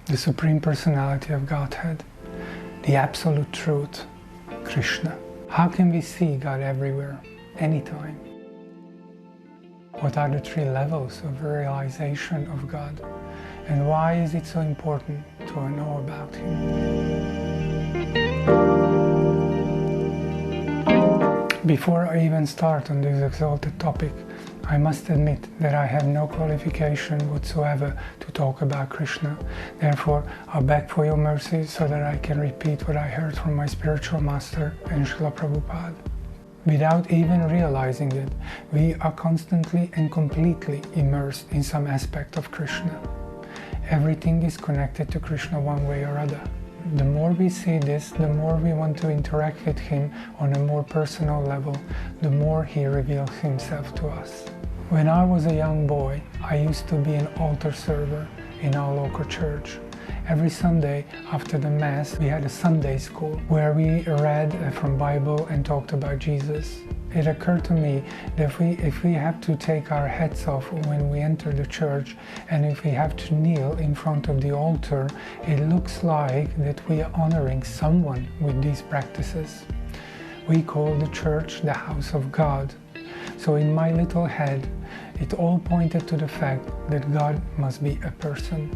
the Supreme Personality of Godhead, the Absolute Truth, Krishna. How can we see God everywhere, anytime? What are the three levels of realization of God? And why is it so important to know about Him? Before I even start on this exalted topic, I must admit that I have no qualification whatsoever to talk about Krishna. Therefore, I beg for your mercy so that I can repeat what I heard from my spiritual master and Srila Prabhupada. Without even realizing it, we are constantly and completely immersed in some aspect of Krishna. Everything is connected to Krishna one way or other. The more we see this, the more we want to interact with Him on a more personal level, the more He reveals Himself to us. When I was a young boy, I used to be an altar server in our local church. Every Sunday after the Mass, we had a Sunday school where we read from Bible and talked about Jesus. It occurred to me that if we have to take our hats off when we enter the church, and if we have to kneel in front of the altar, it looks like that we are honoring someone with these practices. We call the church the house of God. So in my little head, it all pointed to the fact that God must be a person.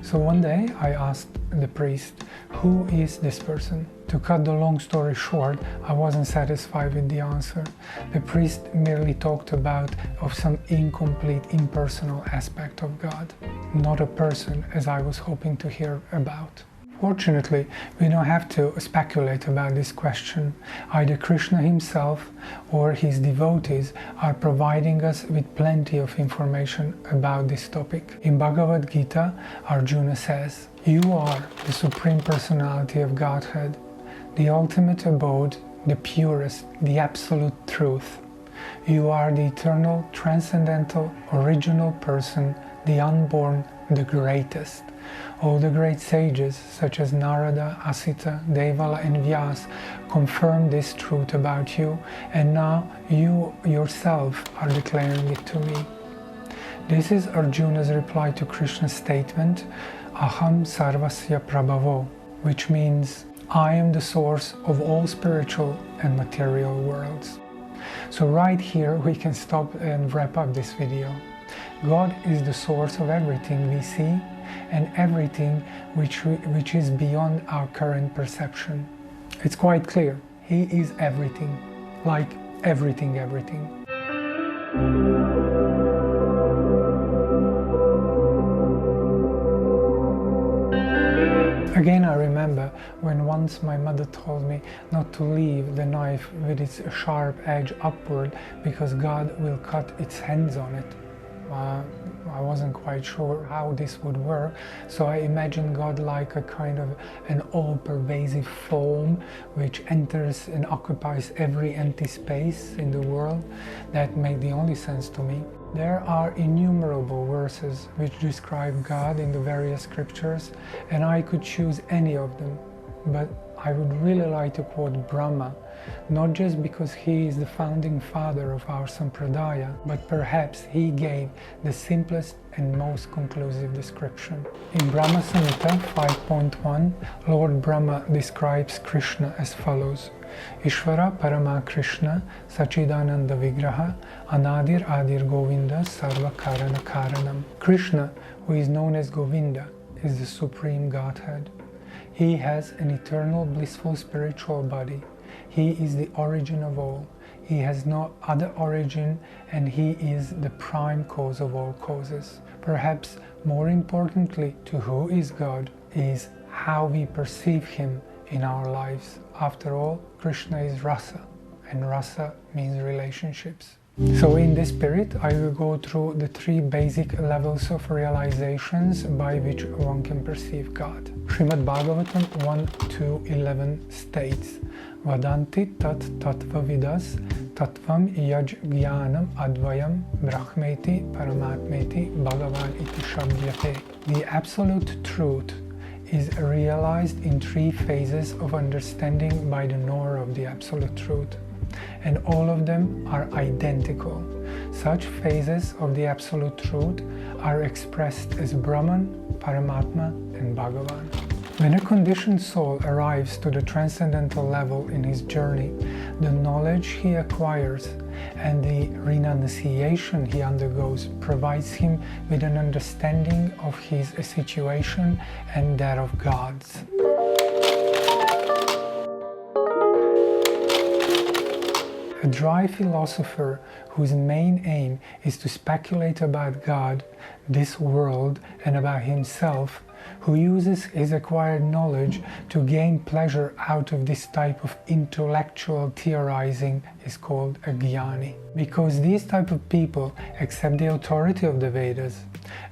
So one day I asked the priest, who is this person? To cut the long story short, I wasn't satisfied with the answer. The priest merely talked about some incomplete, impersonal aspect of God, not a person as I was hoping to hear about. Fortunately, we don't have to speculate about this question. Either Krishna himself or his devotees are providing us with plenty of information about this topic. In Bhagavad Gita, Arjuna says, "You are the Supreme Personality of Godhead, the ultimate abode, the purest, the absolute truth. You are the eternal, transcendental, original person, the unborn, the greatest. All the great sages, such as Narada, Asita, Devala and Vyas, confirm this truth about you, and now you yourself are declaring it to me." This is Arjuna's reply to Krishna's statement, "Aham sarvasya prabhavo," which means, I am the source of all spiritual and material worlds. So right here we can stop and wrap up this video. God is the source of everything we see and everything which is beyond our current perception. It's quite clear. He is everything, like everything. Again, I remember when once my mother told me not to leave the knife with its sharp edge upward because God will cut its hands on it. I wasn't quite sure how this would work, so I imagined God like a kind of an all-pervasive foam which enters and occupies every empty space in the world. That made the only sense to me. There are innumerable verses which describe God in the various scriptures, and I could choose any of them, but I would really like to quote Brahma, not just because he is the founding father of our Sampradaya, but perhaps he gave the simplest and most conclusive description. In Brahma Samhita 5.1, Lord Brahma describes Krishna as follows: Ishvara Parama Krishna Sachidananda Vigraha Anadir Adir Govinda Sarva Karana Karanam. Krishna, who is known as Govinda, is the Supreme Godhead. He has an eternal blissful spiritual body. He is the origin of all. He has no other origin, and he is the prime cause of all causes. Perhaps more importantly to who is God is how we perceive him in our lives. After all, Krishna is rasa, and rasa means relationships. So in this spirit, I will go through the three basic levels of realizations by which one can perceive God. Srimad Bhagavatam 1:2-11 states, Vadanti tat tattva vidas tattvam yaj jnanam advayam brahmeti paramatmeti bhagavan iti shabdyate. The absolute truth is realized in three phases of understanding by the knower of the absolute truth, and all of them are identical. Such phases of the Absolute Truth are expressed as Brahman, Paramatma, and Bhagavan. When a conditioned soul arrives to the transcendental level in his journey, the knowledge he acquires and the renunciation he undergoes provides him with an understanding of his situation and that of God's. A dry philosopher whose main aim is to speculate about God, this world, and about himself, who uses his acquired knowledge to gain pleasure out of this type of intellectual theorizing, is called a Gehini. Because these type of people accept the authority of the Vedas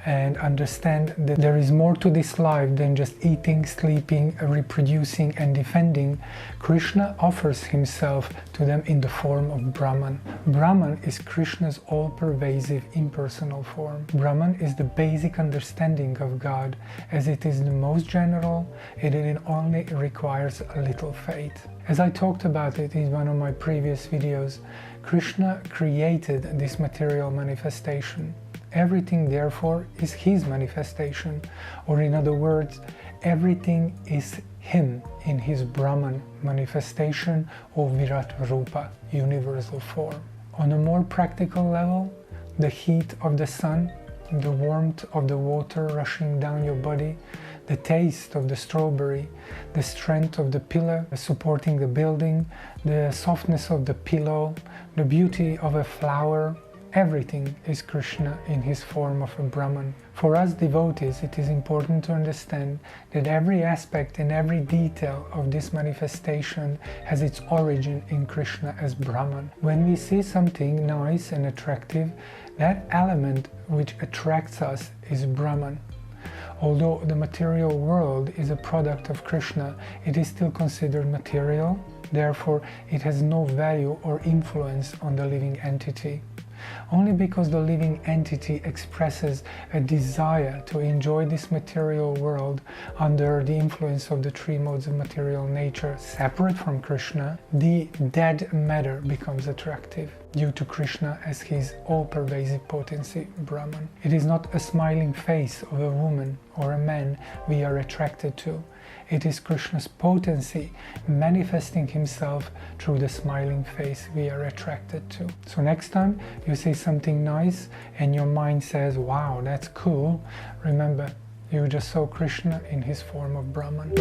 and understand that there is more to this life than just eating, sleeping, reproducing and defending, Krishna offers himself to them in the form of Brahman. Brahman is Krishna's all-pervasive impersonal form. Brahman is the basic understanding of God. As it is the most general, it only requires a little faith. As I talked about it in one of my previous videos, Krishna created this material manifestation. Everything, therefore, is his manifestation, or in other words, everything is him in his Brahman manifestation or Virat Rupa, universal form. On a more practical level, the heat of the sun, the warmth of the water rushing down your body, the taste of the strawberry, the strength of the pillar supporting the building, the softness of the pillow, the beauty of a flower, everything is Krishna in his form of a Brahman. For us devotees, it is important to understand that every aspect and every detail of this manifestation has its origin in Krishna as Brahman. When we see something nice and attractive, that element which attracts us is Brahman. Although the material world is a product of Krishna, it is still considered material, therefore it has no value or influence on the living entity. Only because the living entity expresses a desire to enjoy this material world under the influence of the three modes of material nature separate from Krishna, the dead matter becomes attractive due to Krishna as his all-pervasive potency, Brahman. It is not a smiling face of a woman or a man we are attracted to. It is Krishna's potency manifesting himself through the smiling face we are attracted to. So next time you see something nice and your mind says, wow, that's cool, remember, you just saw Krishna in his form of Brahman.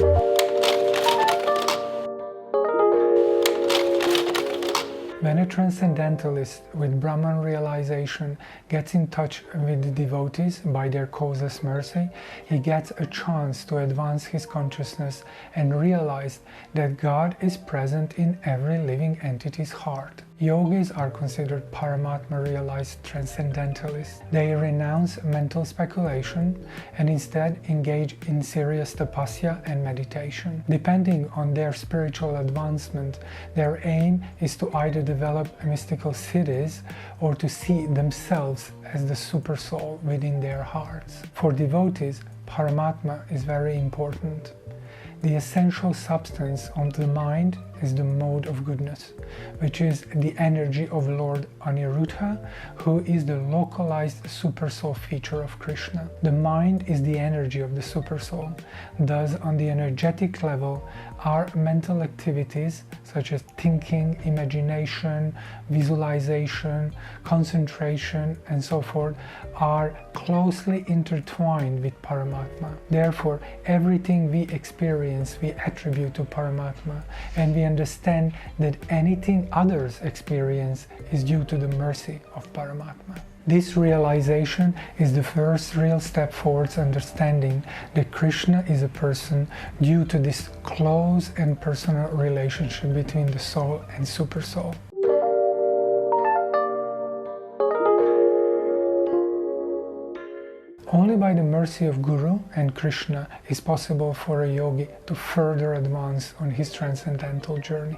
When a transcendentalist with Brahman realization gets in touch with the devotees by their causeless mercy, he gets a chance to advance his consciousness and realize that God is present in every living entity's heart. Yogis are considered Paramatma realized transcendentalists. They renounce mental speculation and instead engage in serious tapasya and meditation. Depending on their spiritual advancement, their aim is to either develop mystical siddhis or to see themselves as the super soul within their hearts. For devotees, Paramatma is very important. The essential substance of the mind is the mode of goodness, which is the energy of Lord Aniruddha, who is the localized supersoul feature of Krishna. The mind is the energy of the supersoul. Thus, on the energetic level, our mental activities such as thinking, imagination, visualization, concentration, and so forth are closely intertwined with Paramatma. Therefore, everything we experience, we attribute to Paramatma, and we understand that anything others experience is due to the mercy of Paramatma. This realization is the first real step towards understanding that Krishna is a person due to this close and personal relationship between the soul and supersoul. Only by the mercy of Guru and Krishna is possible for a yogi to further advance on his transcendental journey.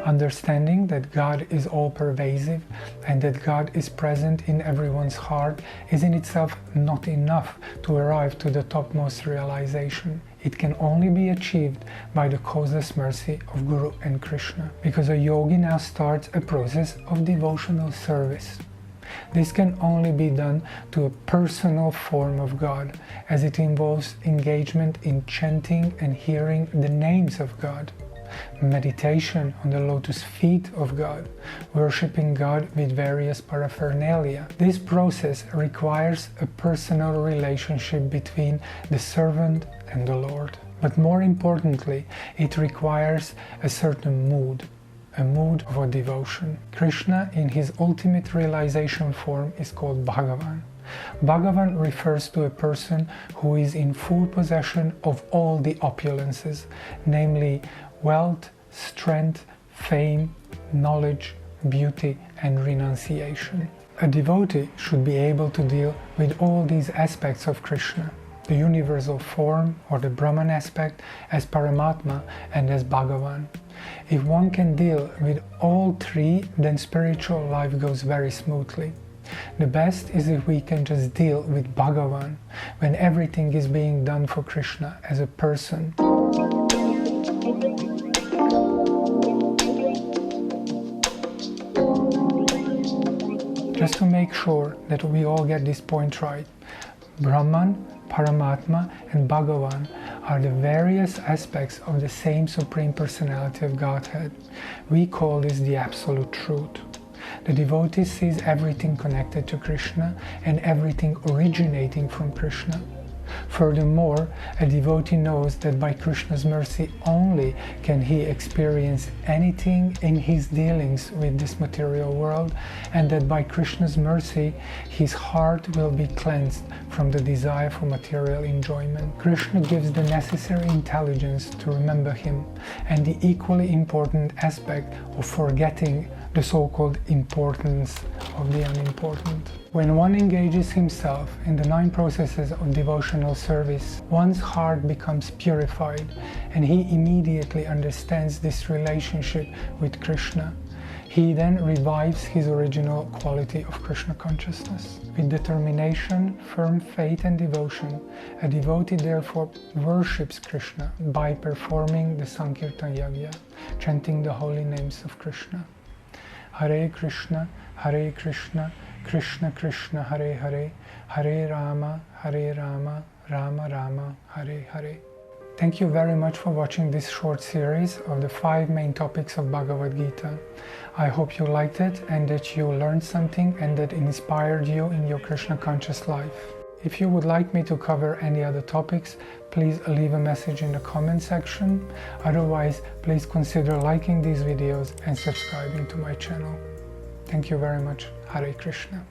Understanding that God is all-pervasive and that God is present in everyone's heart is in itself not enough to arrive to the topmost realization. it can only be achieved by the causeless mercy of Guru and Krishna, because a yogi now starts a process of devotional service. This can only be done to a personal form of God, as it involves engagement in chanting and hearing the names of God, meditation on the lotus feet of God, worshipping God with various paraphernalia. This process requires a personal relationship between the servant and the Lord. But more importantly, it requires a certain mood, a mood for devotion. Krishna, in his ultimate realization form, is called Bhagavan. Bhagavan refers to a person who is in full possession of all the opulences, namely wealth, strength, fame, knowledge, beauty, and renunciation. A devotee should be able to deal with all these aspects of Krishna, the universal form or the Brahman aspect as Paramatma and as Bhagavan. If one can deal with all three, then spiritual life goes very smoothly. The best is if we can just deal with Bhagavan, when everything is being done for Krishna as a person. Just to make sure that we all get this point right, Brahman, Paramatma and Bhagavan are the various aspects of the same Supreme Personality of Godhead. We call this the Absolute Truth. The devotee sees everything connected to Krishna and everything originating from Krishna. Furthermore, a devotee knows that by Krishna's mercy only can he experience anything in his dealings with this material world, and that by Krishna's mercy his heart will be cleansed from the desire for material enjoyment. Krishna gives the necessary intelligence to remember him, and the equally important aspect of forgetting the so-called importance of the unimportant. When one engages himself in the 9 processes of devotional service, one's heart becomes purified, and he immediately understands this relationship with Krishna. He then revives his original quality of Krishna consciousness. With determination, firm faith and devotion, a devotee therefore worships Krishna by performing the Sankirtan Yagya, chanting the holy names of Krishna. Hare Krishna, Krishna Krishna, Hare Hare, Hare Rama, Rama Rama, Hare Hare. Thank you very much for watching this short series of the 5 main topics of Bhagavad Gita. I hope you liked it and that you learned something and that inspired you in your Krishna conscious life. If you would like me to cover any other topics, please leave a message in the comment section. Otherwise, please consider liking these videos and subscribing to my channel. Thank you very much. Hare Krishna.